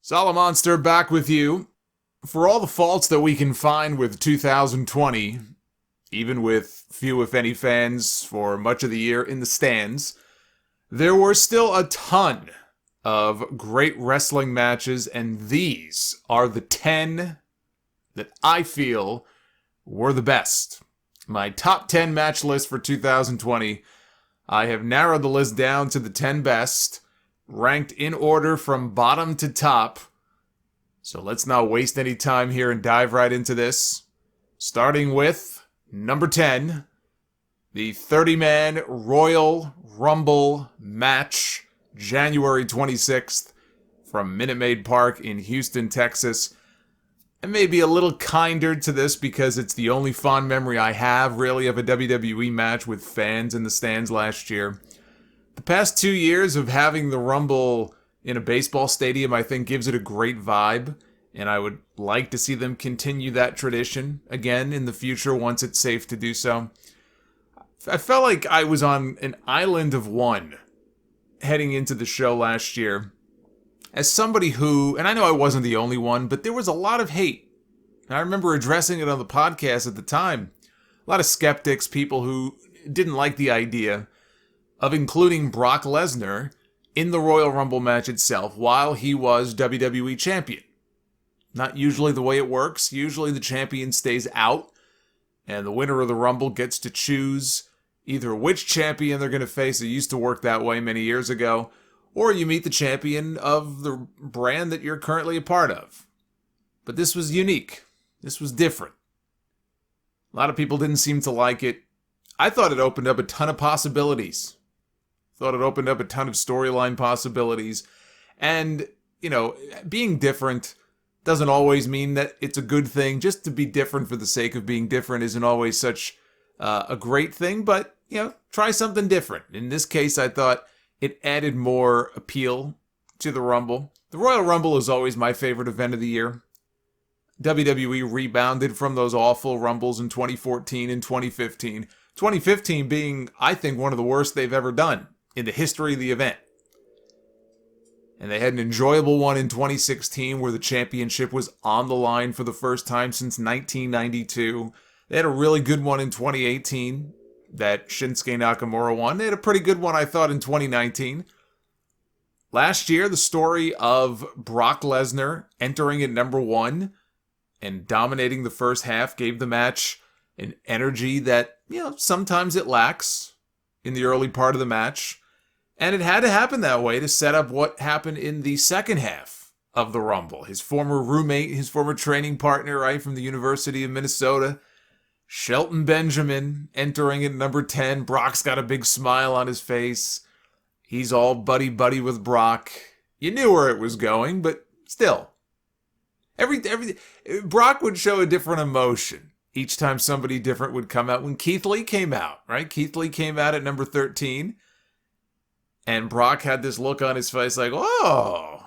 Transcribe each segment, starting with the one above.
Solomonster back with you. For all the faults that we can find with 2020, even with few if any fans for much of the year in the stands, there were still a ton of great wrestling matches, and these are the 10 that I feel were the best. My top 10 match list for 2020. I have narrowed the list down to the 10 best, ranked in order from bottom to top. So let's not waste any time here and dive right into this. Starting with number 10, the 30-man Royal Rumble match, January 26th, from Minute Maid Park in Houston, Texas. I may be a little kinder to this because it's the only fond memory I have, really, of a WWE match with fans in the stands last year. The past 2 years of having the Rumble in a baseball stadium, I think, gives it a great vibe, and I would like to see them continue that tradition again in the future once it's safe to do so. I felt like I was on an island of one heading into the show last year. As somebody who, and I know I wasn't the only one, but there was a lot of hate. And I remember addressing it on the podcast at the time. A lot of skeptics, people who didn't like the idea of including Brock Lesnar in the Royal Rumble match itself while he was WWE champion. Not usually the way it works. Usually the champion stays out, and the winner of the Rumble gets to choose either which champion they're going to face. It used to work that way many years ago. Or you meet the champion of the brand that you're currently a part of. But this was unique. This was different. A lot of people didn't seem to like it. I thought it opened up a ton of possibilities. Thought it opened up a ton of storyline possibilities. And, being different doesn't always mean that it's a good thing. Just to be different for the sake of being different isn't always such a great thing. But, try something different. In this case, I thought it added more appeal to the Rumble. The Royal Rumble is always my favorite event of the year. WWE rebounded from those awful Rumbles in 2014 and 2015. 2015 being, I think, one of the worst they've ever done in the history of the event. And they had an enjoyable one in 2016 where the championship was on the line for the first time since 1992. They had a really good one in 2018. That Shinsuke Nakamura won. They had a pretty good one, I thought, in 2019. Last year, the story of Brock Lesnar entering at number 1 and dominating the first half gave the match an energy that, sometimes it lacks in the early part of the match. And it had to happen that way to set up what happened in the second half of the Rumble. His former roommate, his former training partner, right, from the University of Minnesota, Shelton Benjamin entering at number 10. Brock's got a big smile on his face. He's all buddy-buddy with Brock. You knew where it was going, but still. Brock would show a different emotion each time somebody different would come out. When Keith Lee came out, right? Keith Lee came out at number 13. And Brock had this look on his face like, oh,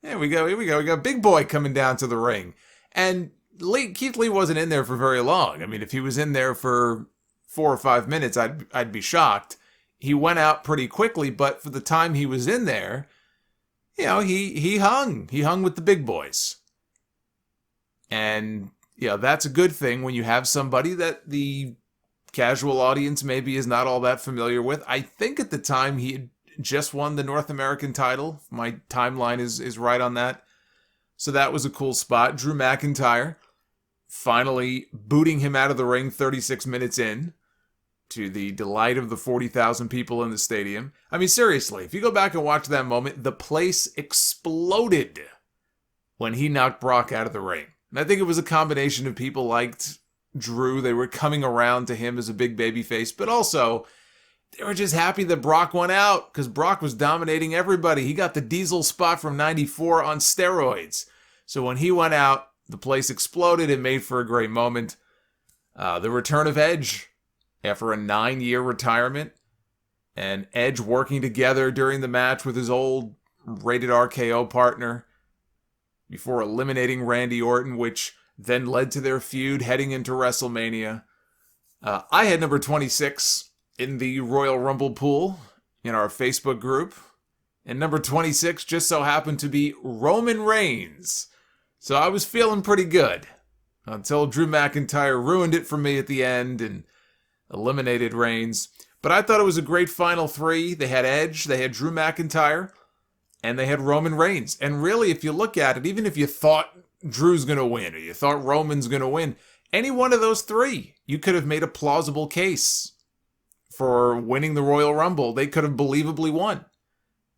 here we go. We got big boy coming down to the ring. And Keith Lee wasn't in there for very long. I mean, if he was in there for 4 or 5 minutes, I'd be shocked. He went out pretty quickly, but for the time he was in there, he hung. He hung with the big boys. And, that's a good thing when you have somebody that the casual audience maybe is not all that familiar with. I think at the time he had just won the North American title. My timeline is right on that. So that was a cool spot. Drew McIntyre finally booting him out of the ring 36 minutes in, to the delight of the 40,000 people in the stadium. I mean, seriously, if you go back and watch that moment, the place exploded when he knocked Brock out of the ring. And I think it was a combination of people liked Drew. They were coming around to him as a big babyface, but also they were just happy that Brock went out because Brock was dominating everybody. He got the Diesel spot from 94 on steroids. So when he went out, the place exploded. It made for a great moment. The return of Edge after a 9-year retirement, and Edge working together during the match with his old Rated RKO partner before eliminating Randy Orton, which then led to their feud heading into WrestleMania. I had number 26 in the Royal Rumble pool in our Facebook group. And number 26 just so happened to be Roman Reigns. So I was feeling pretty good until Drew McIntyre ruined it for me at the end and eliminated Reigns. But I thought it was a great final three. They had Edge, they had Drew McIntyre, and they had Roman Reigns. And really, if you look at it, even if you thought Drew's going to win or you thought Roman's going to win, any one of those three, you could have made a plausible case for winning the Royal Rumble. They could have believably won.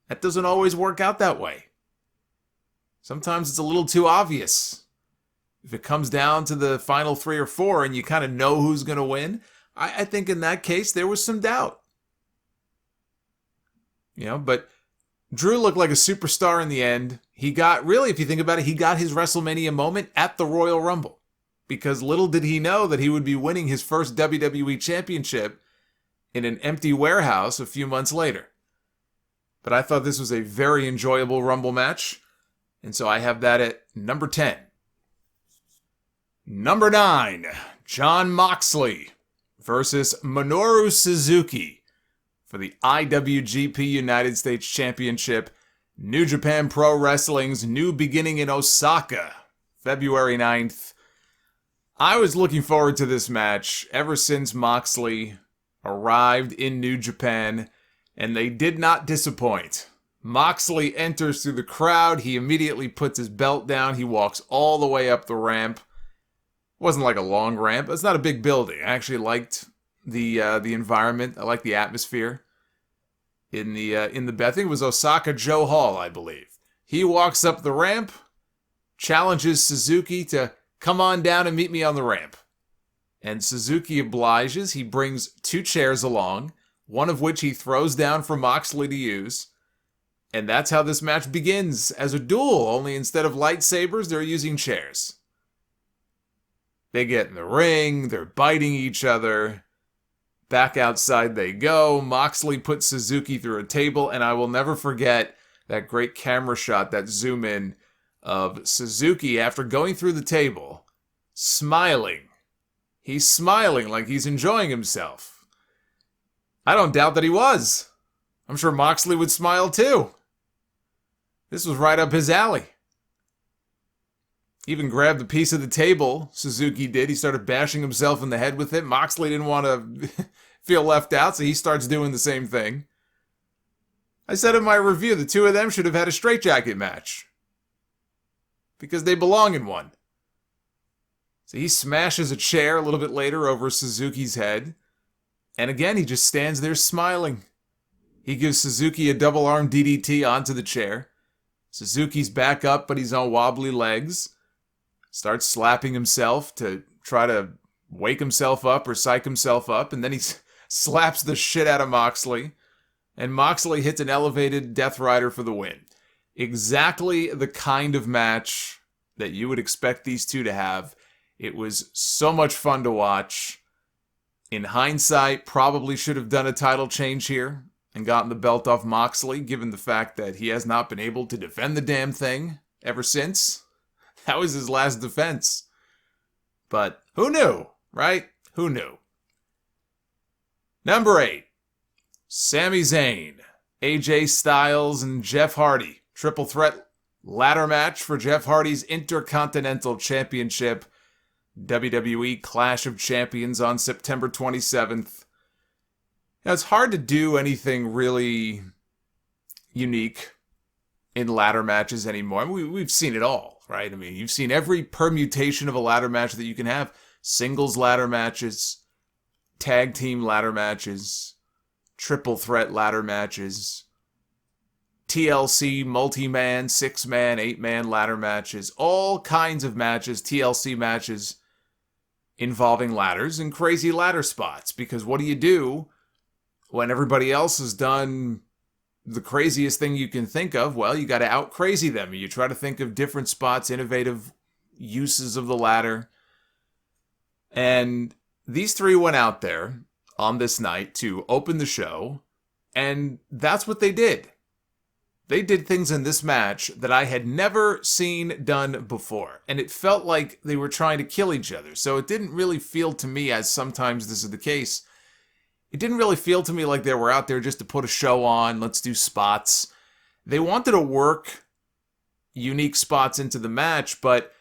That doesn't always work out that way. Sometimes it's a little too obvious. If it comes down to the final 3 or 4 and you kind of know who's going to win, I think in that case there was some doubt. But Drew looked like a superstar in the end. He got, really, if you think about it, he got his WrestleMania moment at the Royal Rumble. Because little did he know that he would be winning his first WWE Championship in an empty warehouse a few months later. But I thought this was a very enjoyable Rumble match. And so I have that at number 10. Number 9, Jon Moxley versus Minoru Suzuki for the IWGP United States Championship, New Japan Pro Wrestling's new beginning in Osaka, February 9th. I was looking forward to this match ever since Moxley arrived in New Japan, and they did not disappoint. Moxley enters through the crowd. He immediately puts his belt down. He walks all the way up the ramp. It wasn't like a long ramp. It's not a big building. I actually liked the environment. I liked the atmosphere. I think it was Osaka-jo Hall, I believe. He walks up the ramp, challenges Suzuki to come on down and meet me on the ramp. And Suzuki obliges. He brings 2 chairs along, one of which he throws down for Moxley to use. And that's how this match begins, as a duel, only instead of lightsabers, they're using chairs. They get in the ring, they're biting each other. Back outside they go. Moxley puts Suzuki through a table, and I will never forget that great camera shot, that zoom in of Suzuki after going through the table, smiling. He's smiling like he's enjoying himself. I don't doubt that he was. I'm sure Moxley would smile too. This was right up his alley. Even grabbed a piece of the table, Suzuki did. He started bashing himself in the head with it. Moxley didn't want to feel left out, so he starts doing the same thing. I said in my review, the two of them should have had a straitjacket match. Because they belong in one. So he smashes a chair a little bit later over Suzuki's head. And again, he just stands there smiling. He gives Suzuki a double arm DDT onto the chair. Suzuki's back up, but he's on wobbly legs. Starts slapping himself to try to wake himself up or psych himself up. And then he slaps the shit out of Moxley. And Moxley hits an elevated Death Rider for the win. Exactly the kind of match that you would expect these two to have. It was so much fun to watch. In hindsight, probably should have done a title change here and gotten the belt off Moxley, given the fact that he has not been able to defend the damn thing ever since. That was his last defense. But who knew, right? Who knew? Number 8, Sami Zayn, AJ Styles, and Jeff Hardy. Triple threat ladder match for Jeff Hardy's Intercontinental Championship. WWE Clash of Champions on September 27th. Now, it's hard to do anything really unique in ladder matches anymore. I mean, we've seen it all, right? I mean, you've seen every permutation of a ladder match that you can have. Singles ladder matches, tag team ladder matches, triple threat ladder matches, TLC multi-man, 6-man, 8-man ladder matches, all kinds of matches, TLC matches involving ladders and crazy ladder spots. Because what do you do when everybody else has done the craziest thing you can think of? Well, you got to out-crazy them. You try to think of different spots, innovative uses of the ladder. And these three went out there on this night to open the show, and that's what they did. They did things in this match that I had never seen done before, and it felt like they were trying to kill each other. So it didn't really feel to me, as sometimes this is the case, it didn't really feel to me like they were out there just to put a show on, let's do spots. They wanted to work unique spots into the match, but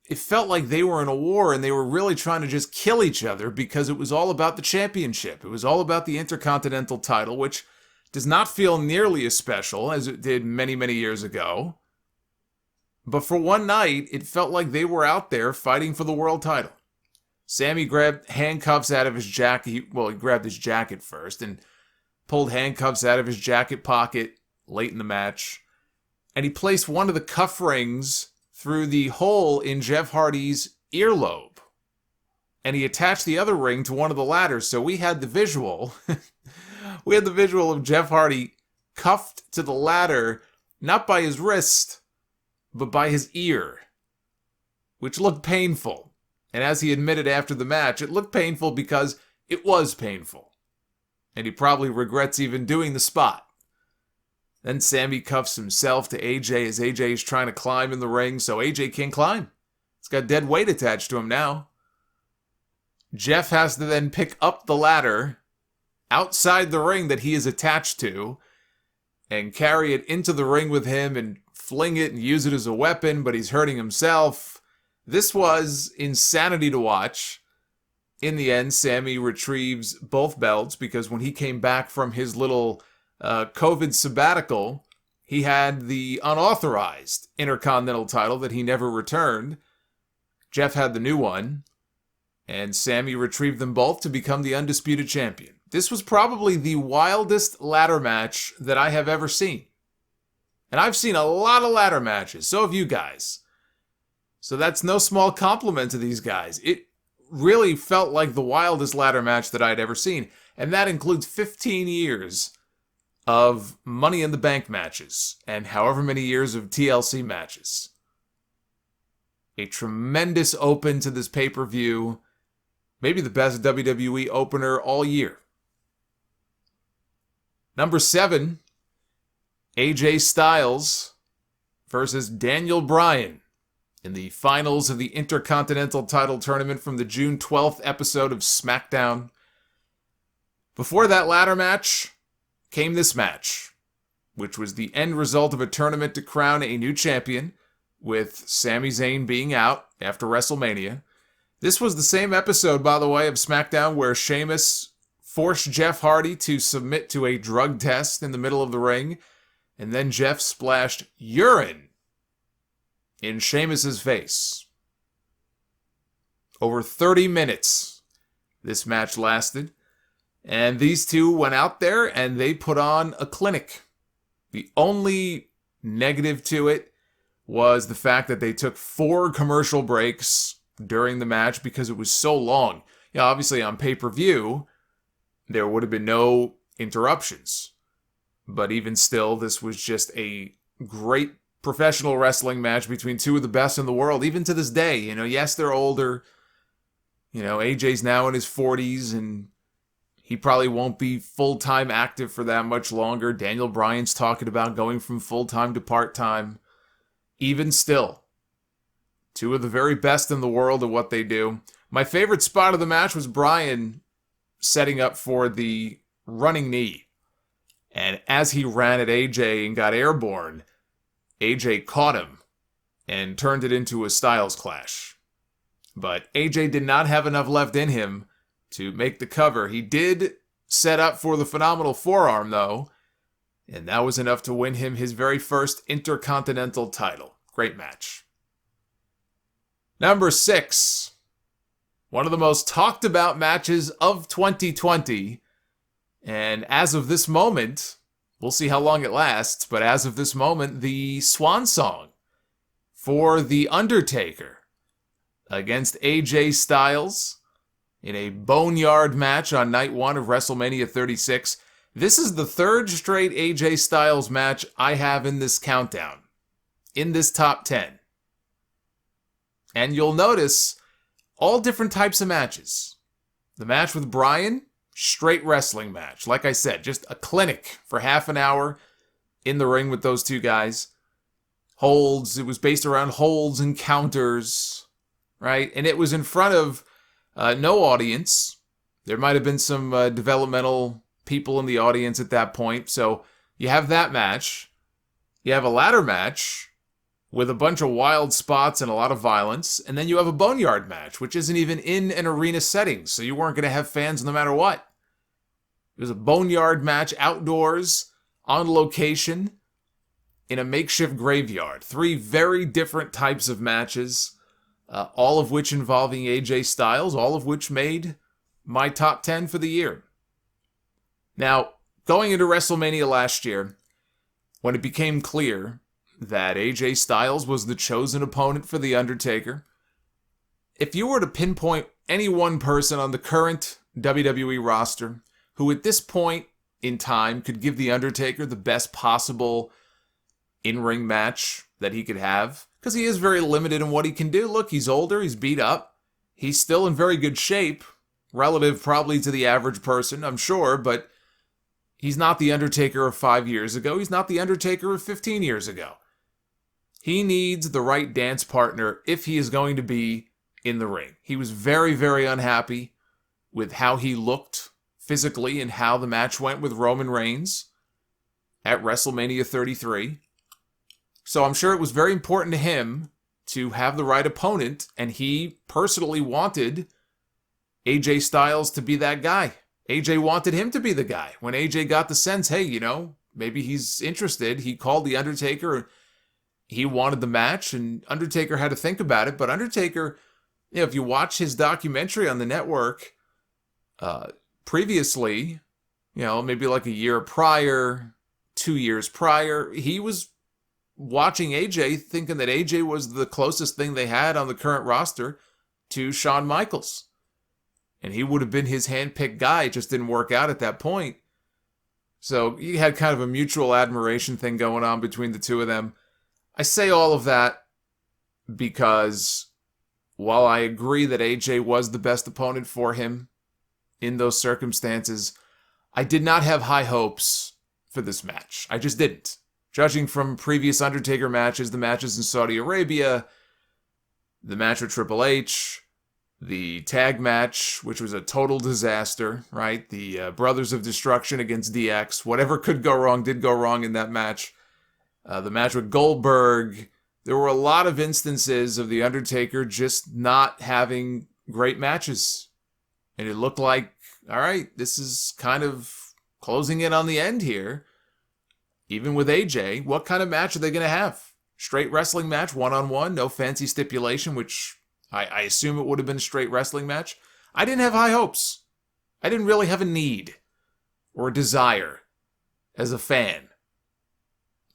it felt like they were in a war and they were really trying to just kill each other because it was all about the championship. It was all about the Intercontinental title, which does not feel nearly as special as it did many, many years ago. But for one night, it felt like they were out there fighting for the world title. Sammy grabbed handcuffs out of his jacket. He grabbed his jacket first and pulled handcuffs out of his jacket pocket late in the match. And he placed one of the cuff rings through the hole in Jeff Hardy's earlobe. And he attached the other ring to one of the ladders. So we had the visual. We had the visual of Jeff Hardy cuffed to the ladder, not by his wrist, but by his ear, which looked painful. And as he admitted after the match, it looked painful because it was painful. And he probably regrets even doing the spot. Then Sammy cuffs himself to AJ as AJ is trying to climb in the ring, so AJ can't climb. He's got dead weight attached to him now. Jeff has to then pick up the ladder outside the ring that he is attached to and carry it into the ring with him and fling it and use it as a weapon, but he's hurting himself. This was insanity to watch. In the end, Sammy retrieves both belts because when he came back from his little COVID sabbatical, he had the unauthorized Intercontinental title that he never returned. Jeff had the new one, and Sammy retrieved them both to become the undisputed champion. This was probably the wildest ladder match that I have ever seen. And I've seen a lot of ladder matches, so have you guys. So that's no small compliment to these guys. It really felt like the wildest ladder match that I'd ever seen. And that includes 15 years of Money in the Bank matches and however many years of TLC matches. A tremendous open to this pay-per-view. Maybe the best WWE opener all year. Number 7, AJ Styles versus Daniel Bryan in the finals of the Intercontinental title tournament from the June 12th episode of SmackDown. Before that ladder match came this match, which was the end result of a tournament to crown a new champion, with Sami Zayn being out after WrestleMania. This was the same episode, by the way, of SmackDown where Sheamus forced Jeff Hardy to submit to a drug test in the middle of the ring, and then Jeff splashed urine in Sheamus's face. Over 30 minutes this match lasted, and these two went out there and they put on a clinic. The only negative to it was the fact that they took 4 commercial breaks during the match because it was so long. You know, obviously on pay-per-view, there would have been no interruptions. But even still, this was just a great professional wrestling match between two of the best in the world, even to this day. You know, yes, they're older. You know, AJ's now in his 40s, and he probably won't be full-time active for that much longer. Daniel Bryan's talking about going from full-time to part-time. Even still, two of the very best in the world at what they do. My favorite spot of the match was Bryan setting up for the running knee. And as he ran at AJ and got airborne, AJ caught him and turned it into a Styles clash. But AJ did not have enough left in him to make the cover. He did set up for the phenomenal forearm, though, and that was enough to win him his very first Intercontinental title. Great match. Number 6. One of the most talked about matches of 2020. And as of this moment, we'll see how long it lasts, but as of this moment, the swan song for The Undertaker against AJ Styles in a boneyard match on night 1 of WrestleMania 36. This is the third straight AJ Styles match I have in this countdown, in this top 10. And you'll notice all different types of matches. The match with Bryan, straight wrestling match. Like I said, just a clinic for half an hour in the ring with those two guys. Holds, it was based around holds and counters, right? And it was in front of no audience. There might have been some developmental people in the audience at that point. So you have that match. You have a ladder match with a bunch of wild spots and a lot of violence, and then you have a boneyard match, which isn't even in an arena setting, so you weren't going to have fans no matter what. It was a boneyard match outdoors, on location, in a makeshift graveyard. 3 very different types of matches, all of which involving AJ Styles, all of which made my top 10 for the year. Now, going into WrestleMania last year, when it became clear that AJ Styles was the chosen opponent for The Undertaker, if you were to pinpoint any one person on the current WWE roster who at this point in time could give The Undertaker the best possible in-ring match that he could have, because he is very limited in what he can do. Look, he's older, he's beat up, he's still in very good shape, relative probably to the average person, I'm sure, but he's not The Undertaker of 5 years ago. He's not The Undertaker of 15 years ago. He needs the right dance partner if he is going to be in the ring. He was very, very unhappy with how he looked physically and how the match went with Roman Reigns at WrestleMania 33. So I'm sure it was very important to him to have the right opponent, and he personally wanted AJ Styles to be that guy. AJ wanted him to be the guy. When AJ got the sense, hey, maybe he's interested, he called The Undertaker. He wanted the match, and Undertaker had to think about it. But Undertaker, if you watch his documentary on the network previously, maybe like a year prior, 2 years prior, he was watching AJ thinking that AJ was the closest thing they had on the current roster to Shawn Michaels. And he would have been his handpicked guy. It just didn't work out at that point. So you had kind of a mutual admiration thing going on between the two of them. I say all of that because while I agree that AJ was the best opponent for him in those circumstances, I did not have high hopes for this match. I just didn't. Judging from previous Undertaker matches, the matches in Saudi Arabia, the match with Triple H, the tag match, which was a total disaster, right? The Brothers of Destruction against DX. Whatever could go wrong did go wrong in that match. The match with Goldberg. There were a lot of instances of The Undertaker just not having great matches. And it looked like, all right, this is kind of closing in on the end here. Even with AJ, what kind of match are they going to have? Straight wrestling match, one-on-one, no fancy stipulation, which I assume it would have been a straight wrestling match. I didn't have high hopes. I didn't really have a need or a desire as a fan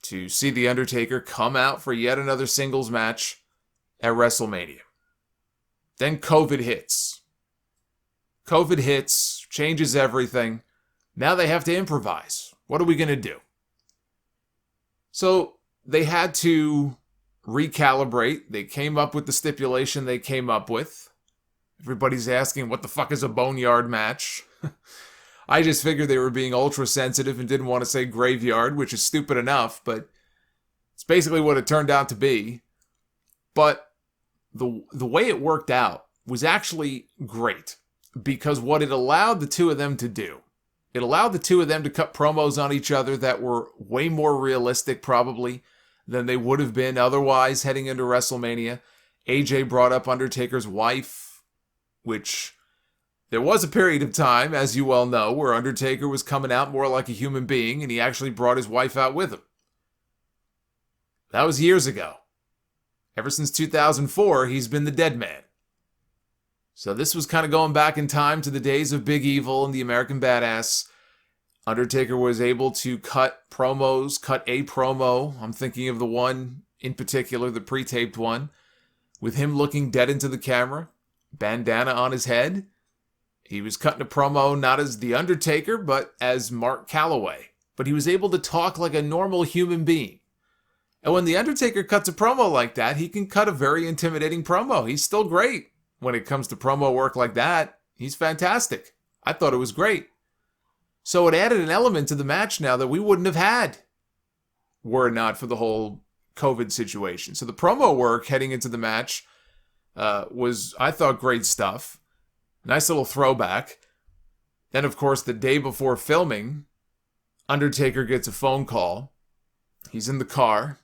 to see The Undertaker come out for yet another singles match at WrestleMania. Then COVID hits. COVID hits, changes everything. Now they have to improvise. What are we going to do? So they had to recalibrate. They came up with the stipulation they came up with. Everybody's asking, what the fuck is a boneyard match? I just figured they were being ultra sensitive and didn't want to say graveyard, which is stupid enough, but it's basically what it turned out to be. But the way it worked out was actually great, because what it allowed the two of them to do, it allowed the two of them to cut promos on each other that were way more realistic probably than they would have been otherwise heading into WrestleMania. AJ brought up Undertaker's wife, which there was a period of time, as you well know, where Undertaker was coming out more like a human being, and he actually brought his wife out with him. That was years ago. Ever since 2004, he's been the dead man. So this was kind of going back in time to the days of Big Evil and the American Badass. Undertaker was able to cut promos, cut a promo. I'm thinking of the one in particular, the pre-taped one, with him looking dead into the camera, bandana on his head. He was cutting a promo not as The Undertaker, but as Mark Calloway. But he was able to talk like a normal human being. And when The Undertaker cuts a promo like that, he can cut a very intimidating promo. He's still great when it comes to promo work like that. He's fantastic. I thought it was great. So it added an element to the match now that we wouldn't have had were it not for the whole COVID situation. So the promo work heading into the match was, I thought, great stuff. Nice little throwback. Then, of course, the day before filming, Undertaker gets a phone call He's in the car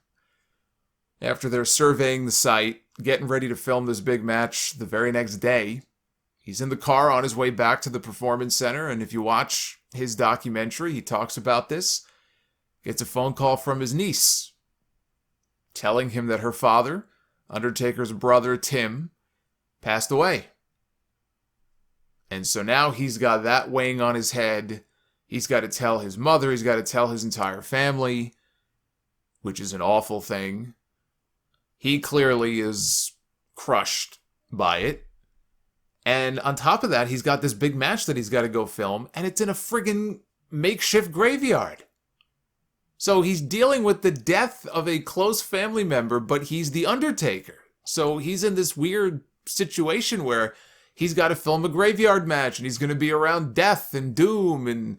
after they're surveying the site, getting ready to film this big match the very next day. He's in the car on his way back to the Performance Center, and if you watch his documentary, he talks about this. Gets a phone call from his niece telling him that her father, Undertaker's brother Tim, passed away. And so now he's got that weighing on his head. He's got to tell his mother, he's got to tell his entire family, which is an awful thing. He clearly is crushed by it. And on top of that, he's got this big match that he's got to go film, and it's in a friggin' makeshift graveyard. So he's dealing with the death of a close family member, but he's the Undertaker. So he's in this weird situation where he's got to film a graveyard match, and he's going to be around death and doom and,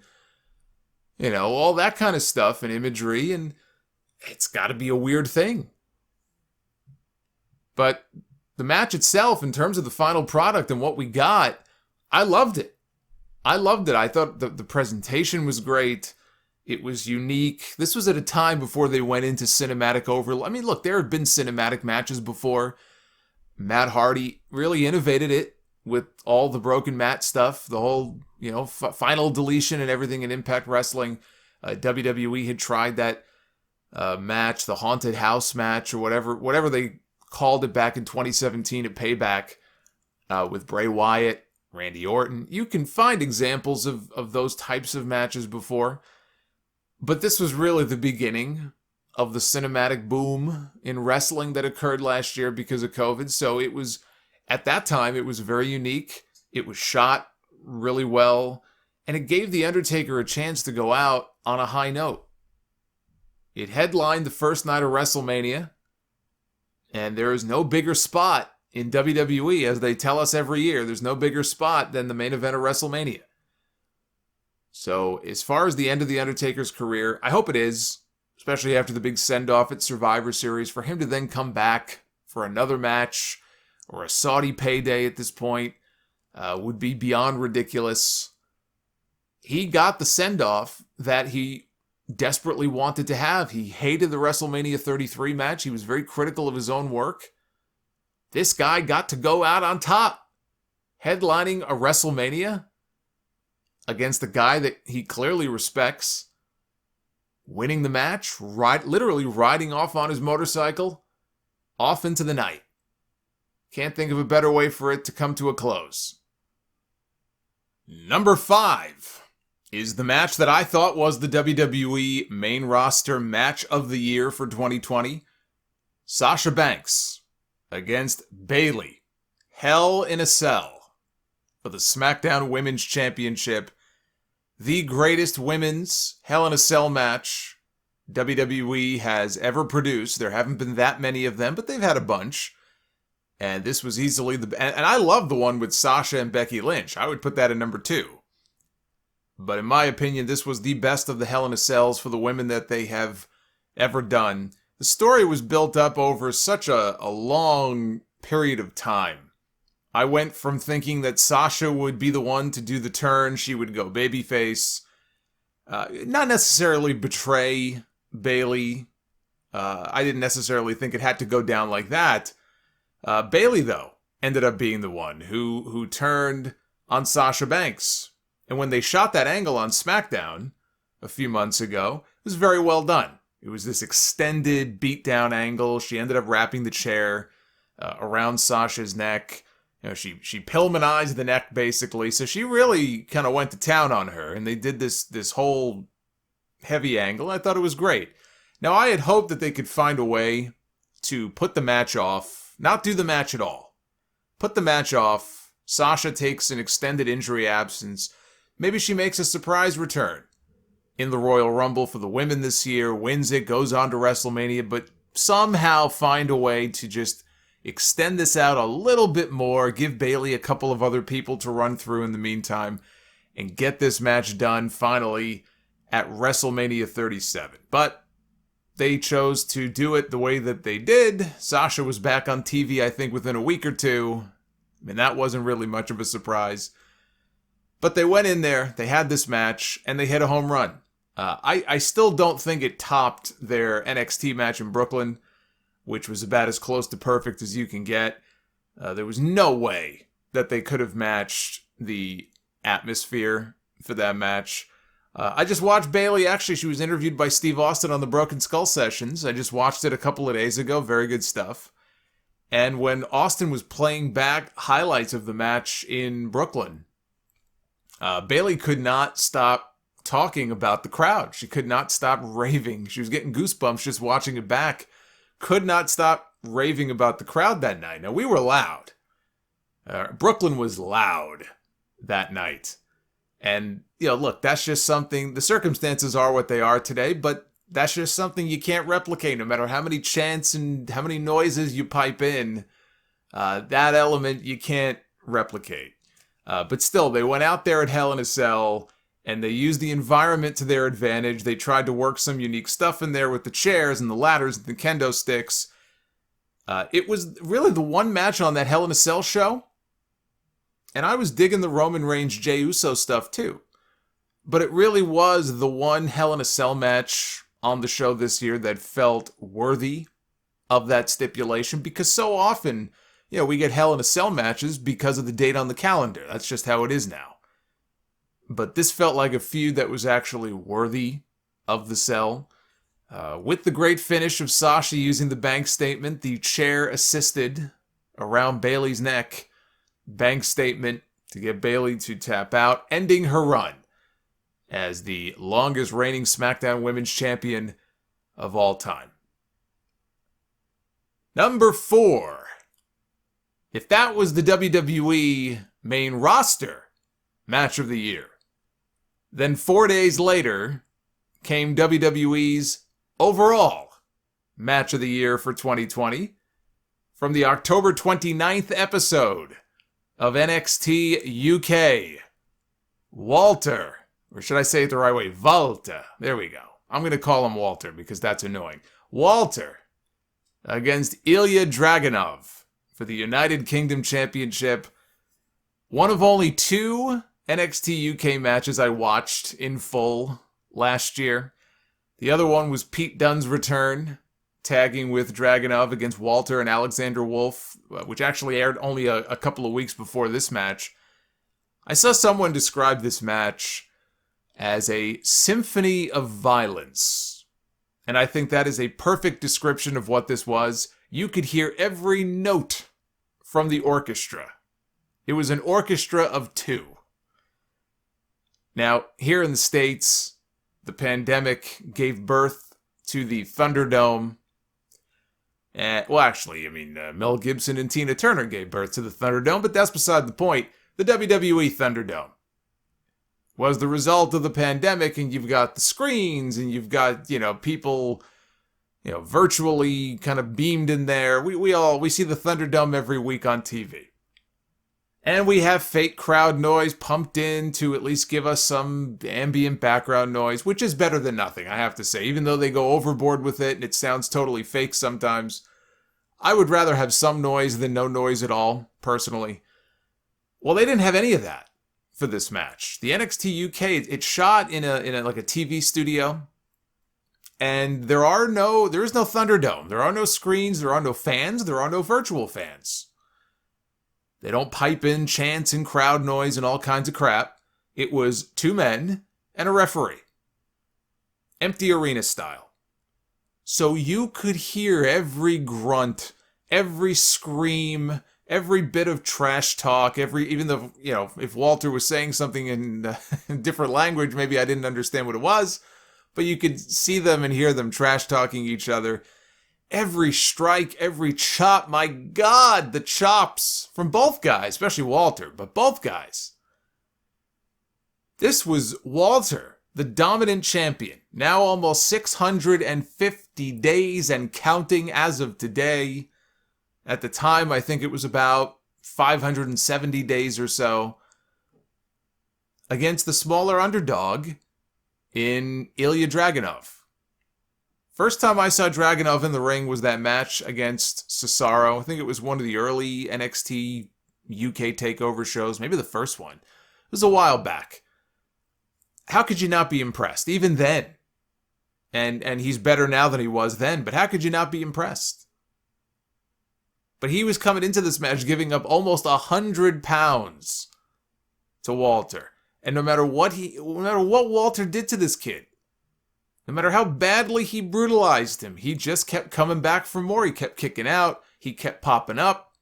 you know, all that kind of stuff and imagery, and it's got to be a weird thing. But the match itself, in terms of the final product and what we got, I loved it. I thought the presentation was great. It was unique. This was at a time before they went into cinematic overload. I mean, look, there have been cinematic matches before. Matt Hardy really innovated it with all the broken mat stuff, the whole, you know, final deletion and everything in Impact Wrestling. WWE had tried that match, the Haunted House match, or whatever they called it back in 2017 at Payback with Bray Wyatt, Randy Orton. You can find examples of those types of matches before. But this was really the beginning of the cinematic boom in wrestling that occurred last year because of COVID. So it was, at that time, it was very unique. It was shot really well. And it gave The Undertaker a chance to go out on a high note. It headlined the first night of WrestleMania. And there is no bigger spot in WWE, as they tell us every year, there's no bigger spot than the main event of WrestleMania. So as far as the end of The Undertaker's career, I hope it is, especially after the big send-off at Survivor Series, for him to then come back for another match or a Saudi payday at this point would be beyond ridiculous. He got the send-off that he desperately wanted to have. He hated the WrestleMania 33 match. He was very critical of his own work. This guy got to go out on top, headlining a WrestleMania against a guy that he clearly respects, winning the match, literally riding off on his motorcycle, off into the night. Can't think of a better way for it to come to a close. Number 5 is the match that I thought was the WWE main roster match of the year for 2020. Sasha Banks against Bayley. Hell in a Cell for the SmackDown Women's Championship. The greatest women's Hell in a Cell match WWE has ever produced. There haven't been that many of them, but they've had a bunch. And this was easily and I love the one with Sasha and Becky Lynch. I would put that at number 2. But in my opinion, this was the best of the Hell in a Cells for the women that they have ever done. The story was built up over such a long period of time. I went from thinking that Sasha would be the one to do the turn. She would go babyface. Not necessarily betray Bayley. I didn't necessarily think it had to go down like that. Bayley, though, ended up being the one who turned on Sasha Banks. And when they shot that angle on SmackDown a few months ago, it was very well done. It was this extended beatdown angle. She ended up wrapping the chair around Sasha's neck. You know, she Pillmanized the neck, basically. So she really kind of went to town on her. And they did this whole heavy angle. I thought it was great. Now, I had hoped that they could find a way to put the match off. Not do the match at all. Put the match off. Sasha takes an extended injury absence. Maybe she makes a surprise return in the Royal Rumble for the women this year, wins it, goes on to WrestleMania, but somehow find a way to just extend this out a little bit more, give Bayley a couple of other people to run through in the meantime, and get this match done finally at WrestleMania 37. But they chose to do it the way that they did. Sasha was back on TV, I think, within a week or two. I mean, that wasn't really much of a surprise. But they went in there, they had this match, and they hit a home run. I still don't think it topped their NXT match in Brooklyn, which was about as close to perfect as you can get. There was no way that they could have matched the atmosphere for that match. I just watched Bayley. Actually, she was interviewed by Steve Austin on the Broken Skull Sessions. I just watched it a couple of days ago. Very good stuff. And when Austin was playing back highlights of the match in Brooklyn, Bayley could not stop talking about the crowd. She could not stop raving. She was getting goosebumps just watching it back. Could not stop raving about the crowd that night. Now, we were loud. Brooklyn was loud that night. And, look, that's just something, the circumstances are what they are today, but that's just something you can't replicate no matter how many chants and how many noises you pipe in. That element you can't replicate. But still, they went out there at Hell in a Cell and they used the environment to their advantage. They tried to work some unique stuff in there with the chairs and the ladders and the kendo sticks. It was really the one match on that Hell in a Cell show. And I was digging the Roman Reigns Jey Uso stuff too. But it really was the one Hell in a Cell match on the show this year that felt worthy of that stipulation, because so often, we get Hell in a Cell matches because of the date on the calendar. That's just how it is now. But this felt like a feud that was actually worthy of the cell. With the great finish of Sasha using the bank statement, the chair assisted around Bayley's neck. Bank statement to get Bayley to tap out, ending her run as the longest reigning SmackDown Women's Champion of all time. Number 4. If that was the WWE main roster match of the year, then 4 days later came WWE's overall match of the year for 2020 from the October 29th episode of NXT UK. Walter, or should I say it the right way? Walter. There we go. I'm going to call him Walter because that's annoying. Walter against Ilya Dragunov for the United Kingdom Championship. One of only 2 NXT UK matches I watched in full last year. The other one was Pete Dunne's return, tagging with Dragunov against Walter and Alexander Wolf, which actually aired only a couple of weeks before this match. I saw someone describe this match as a symphony of violence. And I think that is a perfect description of what this was. You could hear every note from the orchestra. It was an orchestra of 2. Now, here in the States, the pandemic gave birth to the Thunderdome. Mel Gibson and Tina Turner gave birth to the Thunderdome, but that's beside the point. The WWE Thunderdome was the result of the pandemic, and you've got the screens, and you've got, people, virtually kind of beamed in there. We see the Thunderdome every week on TV. And we have fake crowd noise pumped in to at least give us some ambient background noise, which is better than nothing, I have to say. Even though they go overboard with it and it sounds totally fake sometimes, I would rather have some noise than no noise at all, personally. Well, they didn't have any of that for this match. The NXT UK, it's shot in a TV studio, and there is no Thunderdome. There are no screens, there are no fans, there are no virtual fans. They don't pipe in chants and crowd noise and all kinds of crap. It was 2 men and a referee. Empty arena style. So you could hear every grunt, every scream, every bit of trash talk, even though, if Walter was saying something in a different language, maybe I didn't understand what it was, but you could see them and hear them trash talking each other. Every strike, every chop, my God, the chops from both guys, especially Walter, but both guys. This was Walter, the dominant champion, now almost 650 days and counting as of today. At the time, I think it was about 570 days or so, against the smaller underdog in Ilya Dragunov. First time I saw Dragunov in the ring was that match against Cesaro. I think it was one of the early NXT UK takeover shows, maybe the first one. It was a while back. how could you not be impressed? Even then. And he's better now than he was then, but how could you not be impressed? But he was coming into this match giving up almost 100 pounds to Walter. And no matter what Walter did to this kid, no matter how badly he brutalized him, he just kept coming back for more. He kept kicking out. He kept popping up.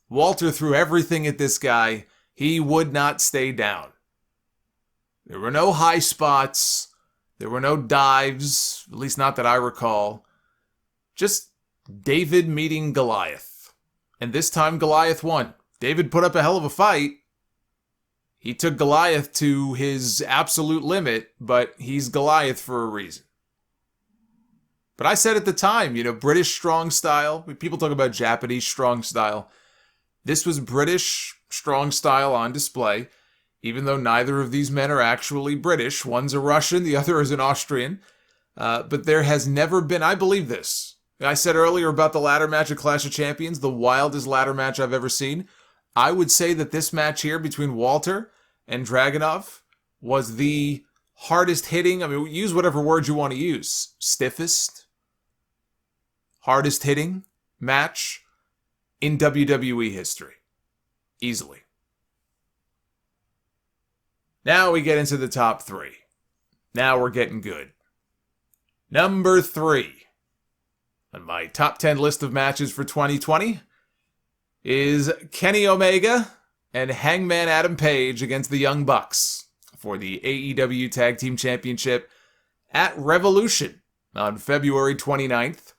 Walter threw everything at this guy. He would not stay down. There were no high spots. There were no dives, at least not that I recall. Just David meeting Goliath. And this time Goliath won. David put up a hell of a fight. He took Goliath to his absolute limit, but he's Goliath for a reason. But I said at the time, British strong style. People talk about Japanese strong style. This was British strong style on display, even though neither of these men are actually British. One's a Russian, the other is an Austrian. But there has never been, I believe this. I said earlier about the ladder match at Clash of Champions, the wildest ladder match I've ever seen. I would say that this match here between Walter and Dragunov was the hardest hitting, use whatever word you want to use, stiffest, hardest hitting match in WWE history. Easily. Now we get into the top 3. Now we're getting good. Number 3 on my top 10 list of matches for 2020 is Kenny Omega and Hangman Adam Page against the Young Bucks for the AEW Tag Team Championship at Revolution on February 29th.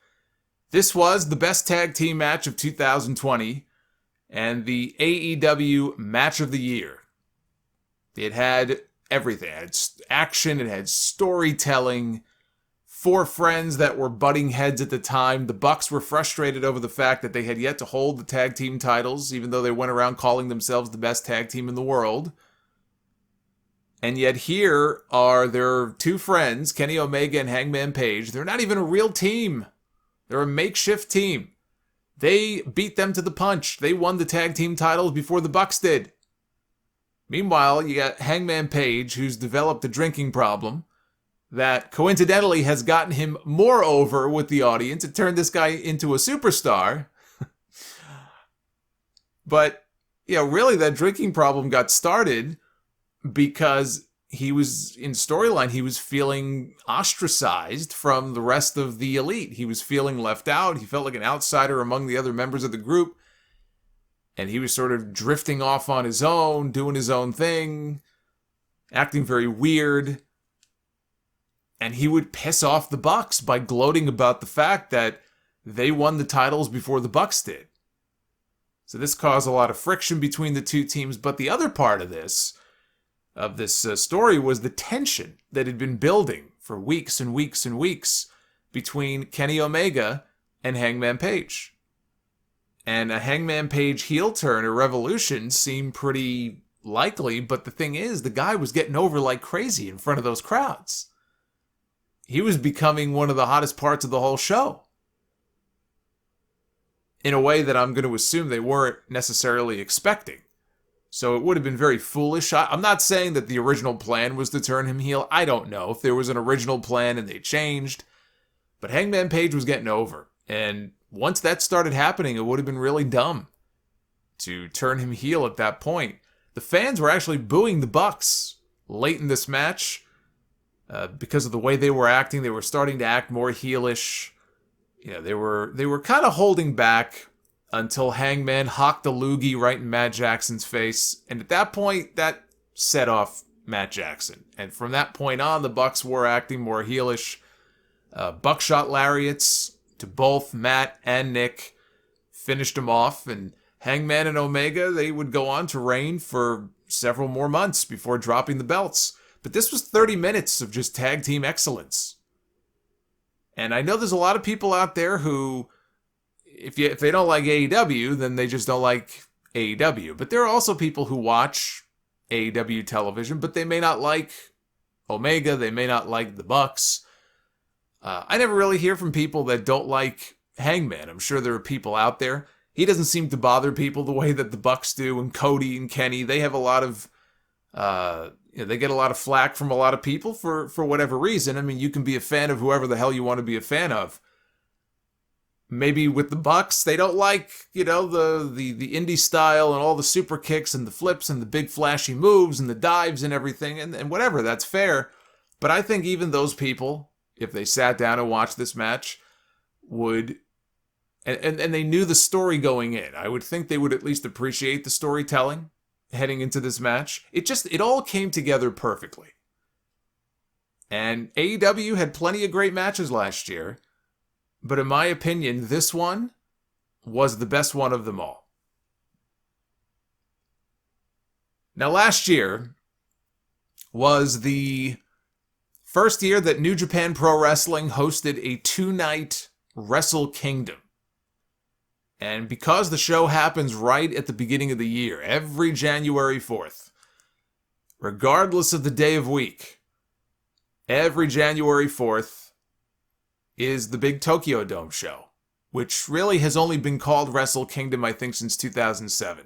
This was the best tag team match of 2020 and the AEW Match of the Year. It had everything. It had action, it had storytelling, 4 friends that were butting heads at the time. The Bucks were frustrated over the fact that they had yet to hold the tag team titles, even though they went around calling themselves the best tag team in the world. And yet here are their 2 friends, Kenny Omega and Hangman Page. They're not even a real team. They're a makeshift team. They beat them to the punch. They won the tag team titles before the Bucks did. Meanwhile, you got Hangman Page, who's developed a drinking problem that coincidentally has gotten him more over with the audience. It turned this guy into a superstar. But, really that drinking problem got started because he was, in storyline, he was feeling ostracized from the rest of the elite. He was feeling left out. He felt like an outsider among the other members of the group. And he was sort of drifting off on his own, doing his own thing, acting very weird. And he would piss off the Bucks by gloating about the fact that they won the titles before the Bucks did. So this caused a lot of friction between the 2 teams. But the other part of this story was the tension that had been building for weeks and weeks and weeks between Kenny Omega and Hangman Page. And a Hangman Page heel turn at Revolution seemed pretty likely, but the thing is, the guy was getting over like crazy in front of those crowds. He was becoming one of the hottest parts of the whole show. In a way that I'm going to assume they weren't necessarily expecting. So it would have been very foolish. I'm not saying that the original plan was to turn him heel. I don't know if there was an original plan and they changed. But Hangman Page was getting over. And once that started happening, it would have been really dumb to turn him heel at that point. The fans were actually booing the Bucks late in this match because of the way they were acting. They were starting to act more heelish. They were kind of holding back until Hangman hocked a loogie right in Matt Jackson's face. And at that point, that set off Matt Jackson. And from that point on, the Bucks were acting more heelish. Buckshot lariats to both Matt and Nick finished them off. And Hangman and Omega, they would go on to reign for several more months before dropping the belts. But this was 30 minutes of just tag team excellence. And I know there's a lot of people out there who, if they don't like AEW, then they just don't like AEW. But there are also people who watch AEW television, but they may not like Omega, they may not like the Bucks. I never really hear from people that don't like Hangman. I'm sure there are people out there. He doesn't seem to bother people the way that the Bucks do, and Cody and Kenny. They have a lot of They get a lot of flack from a lot of people for whatever reason. I mean, you can be a fan of whoever the hell you want to be a fan of. Maybe with the Bucks, they don't like, the indie style and all the super kicks and the flips and the big flashy moves and the dives and everything and whatever. That's fair. But I think even those people, if they sat down and watched this match, would, and they knew the story going in, I would think they would at least appreciate the storytelling heading into this match. It all came together perfectly. And AEW had plenty of great matches last year. But in my opinion, this one was the best one of them all. Now, last year was the first year that New Japan Pro Wrestling hosted a 2-night Wrestle Kingdom. And because the show happens right at the beginning of the year, every January 4th, regardless of the day of week, every January 4th, is the big Tokyo Dome show, which really has only been called Wrestle Kingdom, I think, since 2007.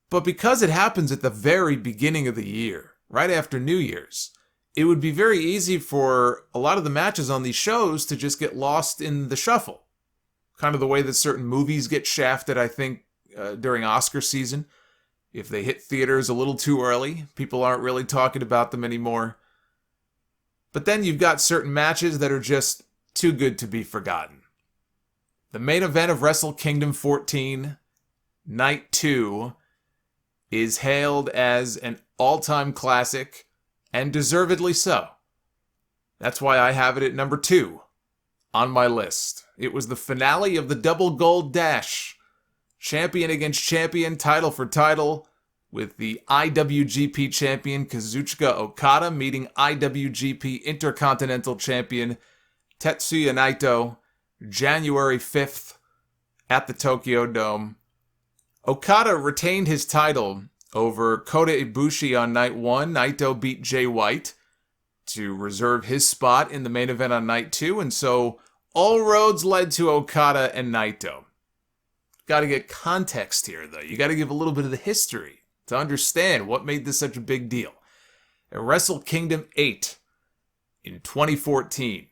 But because it happens at the very beginning of the year, right after New Year's, it would be very easy for a lot of the matches on these shows to just get lost in the shuffle. Kind of the way that certain movies get shafted, I think, during Oscar season. If they hit theaters a little too early, people aren't really talking about them anymore. But then you've got certain matches that are just too good to be forgotten. The main event of Wrestle Kingdom 14, Night 2, is hailed as an all-time classic, and deservedly so. That's why I have it at number 2 on my list. It was the finale of the Double Gold Dash. Champion against champion, title for title, with the IWGP champion Kazuchika Okada meeting IWGP Intercontinental Champion Tetsuya Naito, January 5th at the Tokyo Dome. Okada retained his title over Kota Ibushi on night 1. Naito beat Jay White to reserve his spot in the main event on night 2, and so all roads led to Okada and Naito. Got to get context here, though. You got to give a little bit of the history to understand what made this such a big deal. At Wrestle Kingdom 8 in 2014,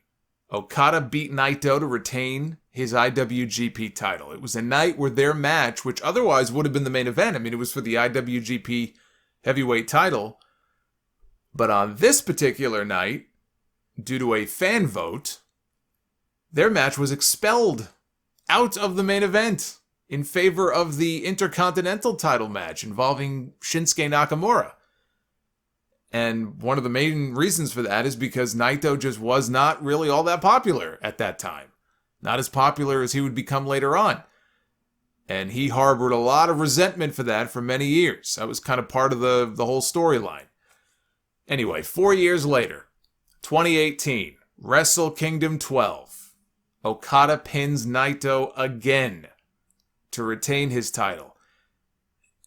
Okada beat Naito to retain his IWGP title. It was a night where their match, which otherwise would have been the main event, I mean, it was for the IWGP heavyweight title, but on this particular night, due to a fan vote, their match was expelled out of the main event in favor of the Intercontinental title match involving Shinsuke Nakamura. And one of the main reasons for that is because Naito just was not really all that popular at that time. Not as popular as he would become later on. And he harbored a lot of resentment for that for many years. That was kind of part of the whole storyline. Anyway, 4 years later, 2018, Wrestle Kingdom 12. Okada pins Naito again to retain his title.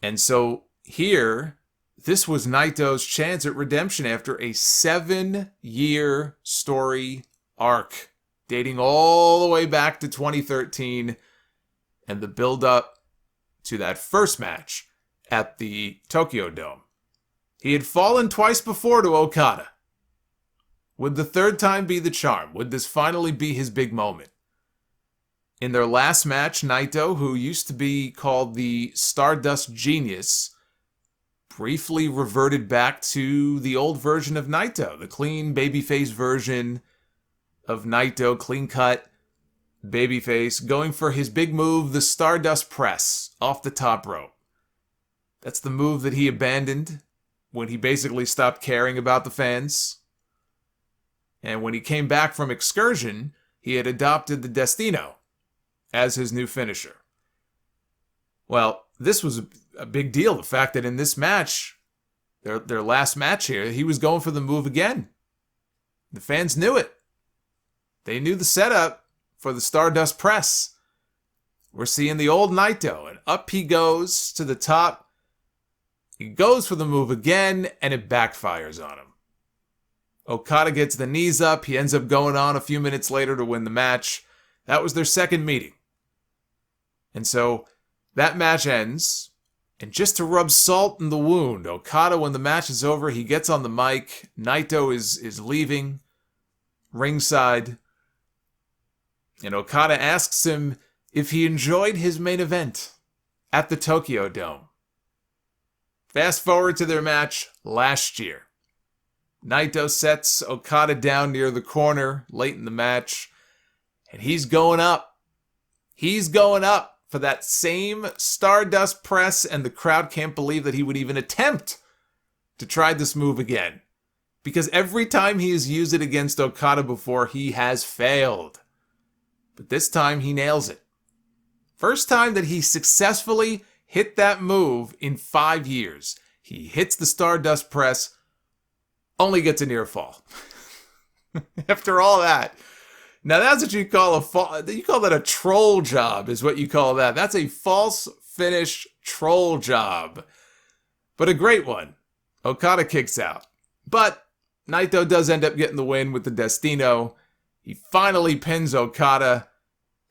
And so here, this was Naito's chance at redemption after a 7-year story arc dating all the way back to 2013 and the build-up to that first match at the Tokyo Dome. He had fallen twice before to Okada. Would the third time be the charm? Would this finally be his big moment? In their last match, Naito, who used to be called the Stardust Genius, briefly reverted back to the old version of Naito, the clean babyface version of Naito, clean-cut babyface, going for his big move, the Stardust Press, off the top rope. That's the move that he abandoned when he basically stopped caring about the fans. And when he came back from Excursion, he had adopted the Destino as his new finisher. Well, this was a big deal. The fact that in this match, their last match here, he was going for the move again. The fans knew it. They knew the setup for the Stardust Press. We're seeing the old Naito, and up he goes to the top. He goes for the move again, and it backfires on him. Okada gets the knees up. He ends up going on a few minutes later to win the match. That was their second meeting. And so that match ends, And just to rub salt in the wound, Okada, when the match is over, he gets on the mic. Naito is leaving ringside. And Okada asks him if he enjoyed his main event at the Tokyo Dome. Fast forward to their match last year. Naito sets Okada down near the corner late in the match, and he's going up. He's going up for that same Stardust press, and the crowd can't believe that he would even attempt to try this move again. Because every time he has used it against Okada before, he has failed. But this time he nails it. First time that he successfully hit that move in 5 years. He hits the Stardust press, only gets a near fall. After all that. Now that's what you call a fall. You call that a troll job, is what you call that. That's a false finish troll job. But a great one. Okada kicks out. But Naito does end up getting the win with the Destino. He finally pins Okada,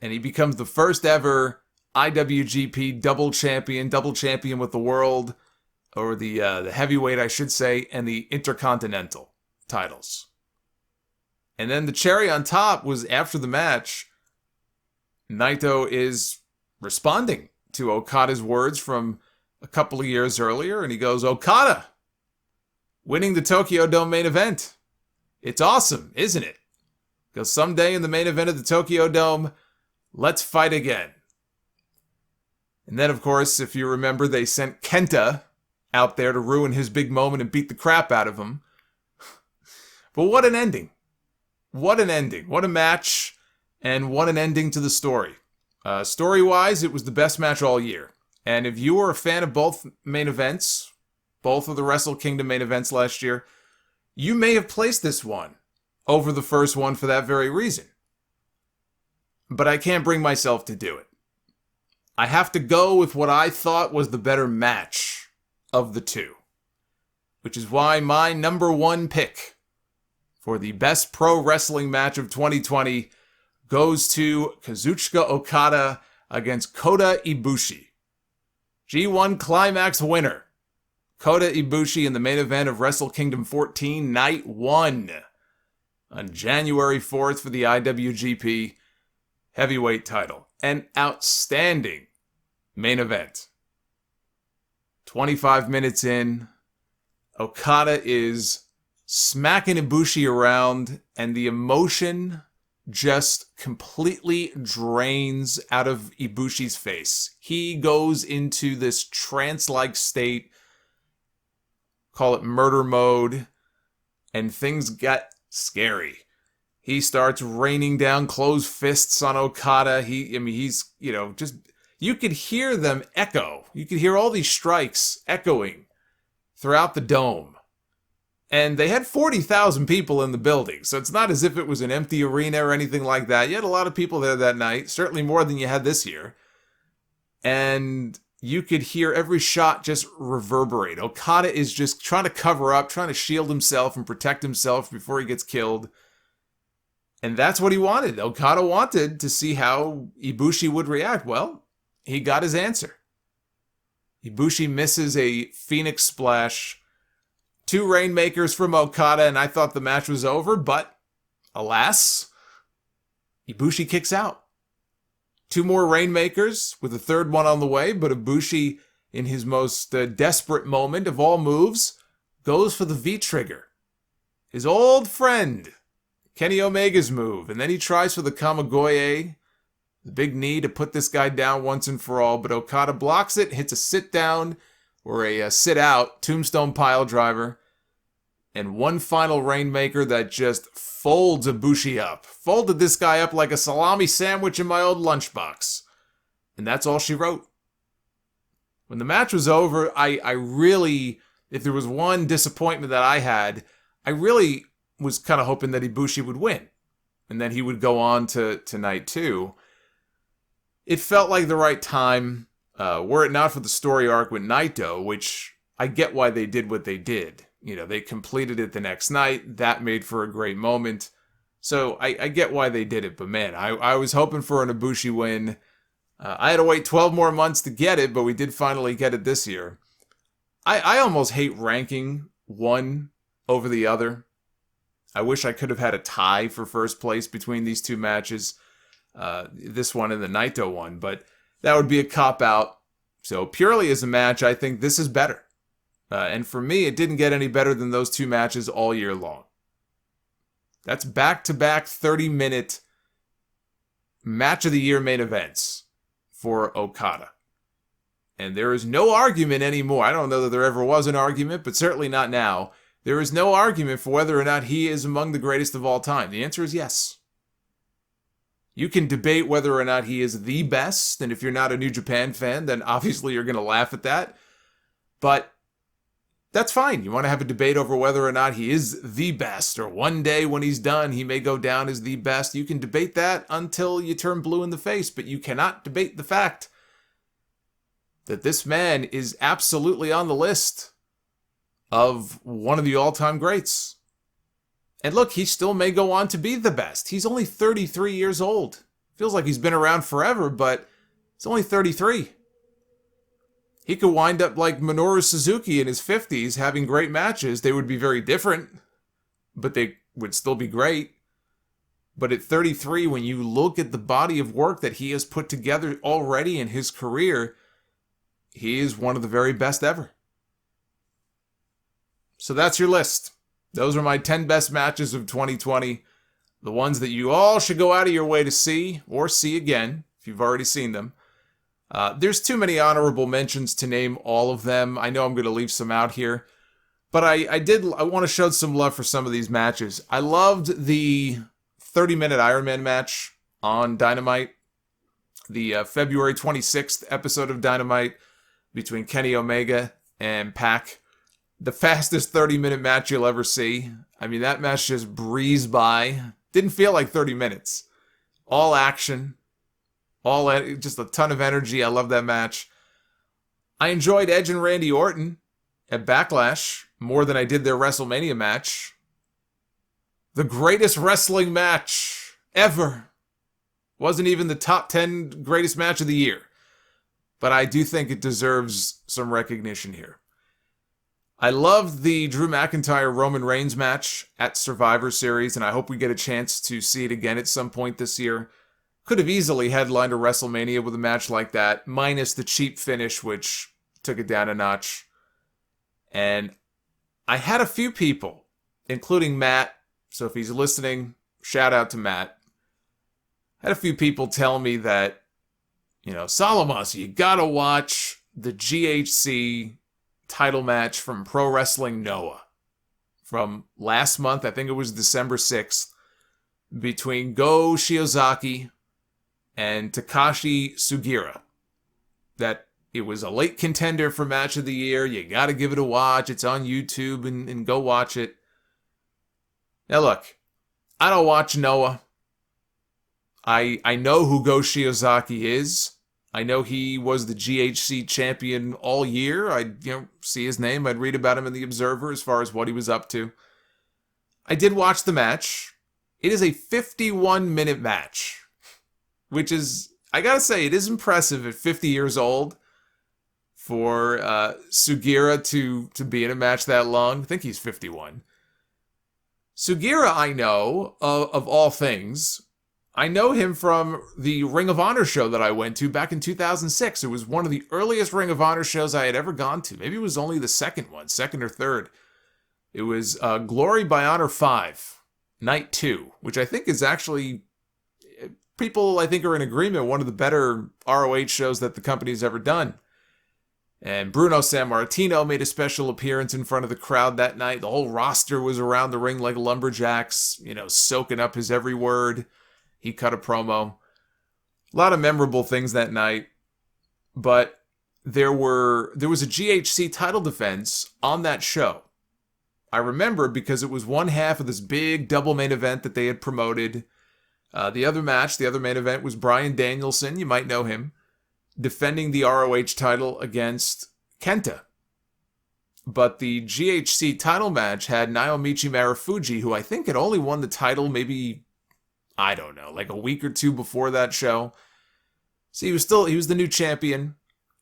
and he becomes the first ever IWGP double champion with the world, or the heavyweight, I should say, and the Intercontinental titles. And then the cherry on top was, after the match, Naito is responding to Okada's words from a couple of years earlier, and he goes, "Okada, winning the Tokyo Dome main event. It's awesome, isn't it? Because someday in the main event of the Tokyo Dome, let's fight again." And then, of course, if you remember, they sent Kenta out there to ruin his big moment and beat the crap out of him. But what an ending. What an ending. What a match, and what an ending to the story. Story-wise, it was the best match all year. And if you were a fan of both main events, both of the Wrestle Kingdom main events last year, you may have placed this one over the first one for that very reason. But I can't bring myself to do it. I have to go with what I thought was the better match of the two, which is why my number one pick for the best pro wrestling match of 2020 goes to Kazuchika Okada against Kota Ibushi. G1 Climax winner, Kota Ibushi, in the main event of Wrestle Kingdom 14, Night 1, on January 4th for the IWGP Heavyweight title. An outstanding main event. 25 minutes in, Okada is smacking Ibushi around, and the emotion just completely drains out of Ibushi's face. He goes into this trance-like state, call it murder mode, and things get scary. He starts raining down closed fists on Okada. He's, just, you could hear them echo. You could hear all these strikes echoing throughout the dome. And they had 40,000 people in the building, so it's not as if it was an empty arena or anything like that. You had a lot of people there that night, certainly more than you had this year. And you could hear every shot just reverberate. Okada is just trying to cover up, trying to shield himself and protect himself before he gets killed. And that's what he wanted. Okada wanted to see how Ibushi would react. Well, he got his answer. Ibushi misses a Phoenix Splash, 2 Rainmakers from Okada, and I thought the match was over, but alas, Ibushi kicks out. 2 more Rainmakers with a third one on the way, but Ibushi, in his most desperate moment of all moves, goes for the V-trigger. His old friend, Kenny Omega's move, and then he tries for the Kamigoye, the big knee to put this guy down once and for all, but Okada blocks it, hits a sit-down, or a sit-out tombstone pile driver, and one final Rainmaker that just folds Ibushi up. Folded this guy up like a salami sandwich in my old lunchbox. And that's all she wrote. When the match was over, I really, if there was one disappointment that I had, I really was kind of hoping that Ibushi would win, and then he would go on to night 2. It felt like the right time. Were it not for the story arc with Naito, which I get why they did what they did. They completed it the next night. That made for a great moment. So I get why they did it. But man, I was hoping for an Ibushi win. I had to wait 12 more months to get it, but we did finally get it this year. I almost hate ranking one over the other. I wish I could have had a tie for first place between these two matches, this one and the Naito one, but that would be a cop-out. So purely as a match, I think this is better. And for me, it didn't get any better than those two matches all year long. That's back-to-back 30-minute match of the year main events for Okada. And there is no argument anymore. I don't know that there ever was an argument, but certainly not now. There is no argument for whether or not he is among the greatest of all time. The answer is yes. You can debate whether or not he is the best, and if you're not a New Japan fan, then obviously you're going to laugh at that. But that's fine. You want to have a debate over whether or not he is the best, or one day when he's done, he may go down as the best. You can debate that until you turn blue in the face, but you cannot debate the fact that this man is absolutely on the list of one of the all-time greats. And look, he still may go on to be the best. He's only 33 years old. Feels like he's been around forever, but he's only 33. He could wind up like Minoru Suzuki in his 50s, having great matches. They would be very different, but they would still be great. But at 33, when you look at the body of work that he has put together already in his career, he is one of the very best ever. So that's your list. Those are my 10 best matches of 2020. The ones that you all should go out of your way to see, or see again, if you've already seen them. There's too many honorable mentions to name all of them. I know I'm going to leave some out here. But I want to show some love for some of these matches. I loved the 30-minute Iron Man match on Dynamite. The February 26th episode of Dynamite between Kenny Omega and Pac. The fastest 30-minute match you'll ever see. I mean, that match just breezed by. Didn't feel like 30 minutes. All action. Just a ton of energy. I love that match. I enjoyed Edge and Randy Orton at Backlash more than I did their WrestleMania match. The greatest wrestling match ever. Wasn't even the top 10 greatest match of the year. But I do think it deserves some recognition here. I loved the Drew McIntyre-Roman Reigns match at Survivor Series, and I hope we get a chance to see it again at some point this year. Could have easily headlined a WrestleMania with a match like that, minus the cheap finish, which took it down a notch. And I had a few people, including Matt, so if he's listening, shout out to Matt. I had a few people tell me that, Solomonster, you gotta watch the GHC title match from Pro Wrestling Noah from last month. I think it was December 6th, between Go Shiozaki and Takashi Sugiura. That it was a late contender for match of the year. You gotta give it a watch. It's on YouTube and go watch it. Now look, I don't watch Noah. I know who Go Shiozaki is. I know he was the GHC champion all year. I'd see his name. I'd read about him in the Observer as far as what he was up to. I did watch the match. It is a 51-minute match, which is, I gotta say, it is impressive at 50 years old for Sugiura to be in a match that long. I think he's 51. Sugiura, I know, of all things, I know him from the Ring of Honor show that I went to back in 2006. It was one of the earliest Ring of Honor shows I had ever gone to. Maybe it was only the second or third. It was Glory by Honor 5, Night 2, which I think is actually, people I think are in agreement, one of the better ROH shows that the company's ever done. And Bruno Sammartino made a special appearance in front of the crowd that night. The whole roster was around the ring like lumberjacks, soaking up his every word. He cut a promo. A lot of memorable things that night. But there was a GHC title defense on that show. I remember because it was one half of this big double main event that they had promoted. The other main event was Bryan Danielson, you might know him, defending the ROH title against Kenta. But the GHC title match had Naomichi Marufuji, who I think had only won the title maybe, I don't know, like a week or two before that show. So he was the new champion.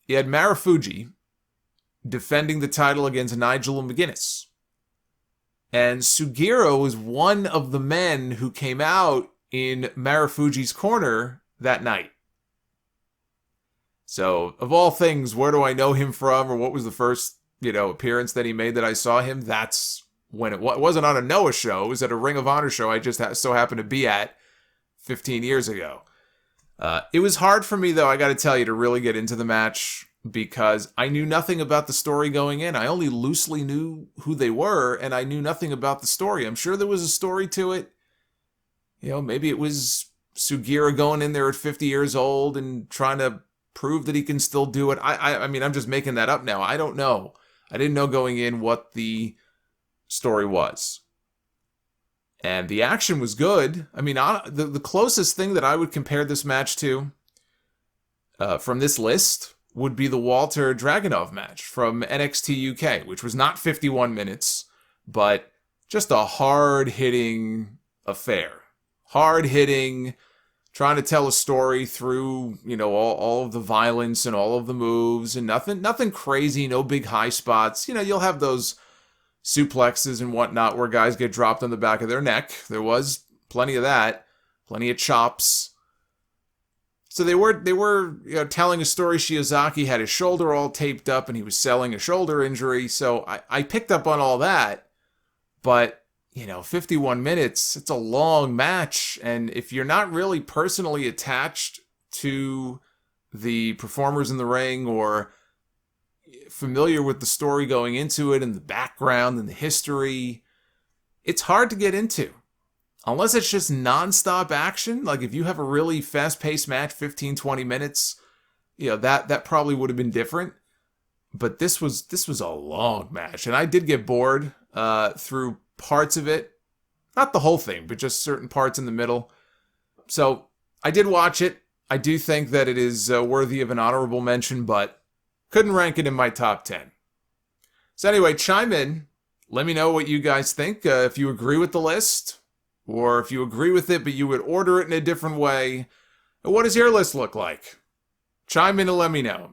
He had Marufuji defending the title against Nigel McGuinness. And Sugiro was one of the men who came out in Marufuji's corner that night. So, of all things, where do I know him from, or what was the first, appearance that he made that I saw him? That's when it wasn't on a Noah show. It was at a Ring of Honor show I just so happened to be at 15 years ago. It was hard for me, though, I got to tell you, to really get into the match because I knew nothing about the story going in. I only loosely knew who they were, and I knew nothing about the story. I'm sure there was a story to it. Maybe it was Sugiura going in there at 50 years old and trying to prove that he can still do it. I mean, I'm just making that up now. I don't know. I didn't know going in what the story was. And the action was good. I mean, the closest thing that I would compare this match to from this list would be the Walter Dragunov match from NXT UK, which was not 51 minutes, but just a hard-hitting affair. Hard-hitting, trying to tell a story through, all of the violence and all of the moves and nothing crazy, no big high spots. You'll have those suplexes and whatnot where guys get dropped on the back of their neck. There was plenty of that, plenty of chops. So they were telling a story. Shiozaki had his shoulder all taped up and he was selling a shoulder injury. So I picked up on all that. But, 51 minutes, it's a long match. And if you're not really personally attached to the performers in the ring or familiar with the story going into it and the background and the history, it's hard to get into. Unless it's just nonstop action, like if you have a really fast-paced match, 15, 20 minutes, that probably would have been different. But this was a long match, and I did get bored through parts of it. Not the whole thing, but just certain parts in the middle. So I did watch it. I do think that it is worthy of an honorable mention, but couldn't rank it in my top 10. So anyway, chime in. Let me know what you guys think. If you agree with the list, or if you agree with it, but you would order it in a different way. What does your list look like? Chime in and let me know.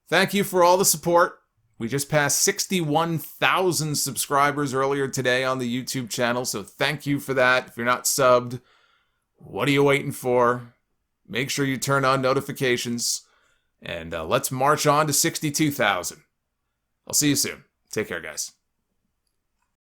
Thank you for all the support. We just passed 61,000 subscribers earlier today on the YouTube channel, so thank you for that. If you're not subbed, what are you waiting for? Make sure you turn on notifications, and let's march on to 62,000. I'll see you soon. Take care, guys.